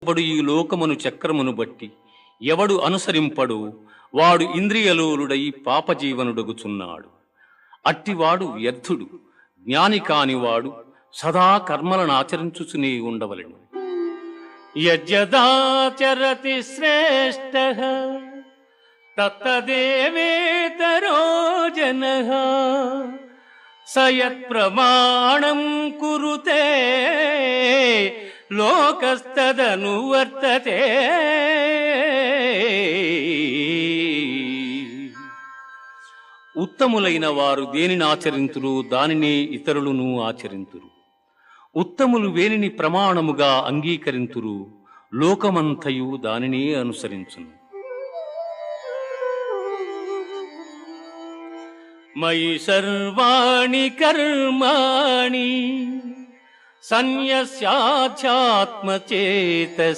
పడు ఈ లోకమును చక్రమును బట్టి ఎవడు అనుసరింపడు వాడు ఇంద్రియలోలుడై పాపజీవనుడగుచున్నాడు. అట్టివాడు వ్యర్థుడు. జ్ఞాని కానివాడు సదా కర్మలను ఆచరించుచునే ఉండవలెను. యజ్జదాచరతి శ్రేష్ఠః తత్తదేవేతరో జనః సయత్ప్రమాణం కురుతే లోకస్తదనువర్తతే. ఉత్తములైన వారు దేనిని ఆచరింతురు దానినే ఇతరులను ఆచరింతురు. ఉత్తములు వేనిని ప్రమాణముగా అంగీకరింతురు లోకమంతయు దానినే అనుసరించును. మయి సర్వాణి కర్మాణి సన్యస్యాధ్యాత్మచేతసా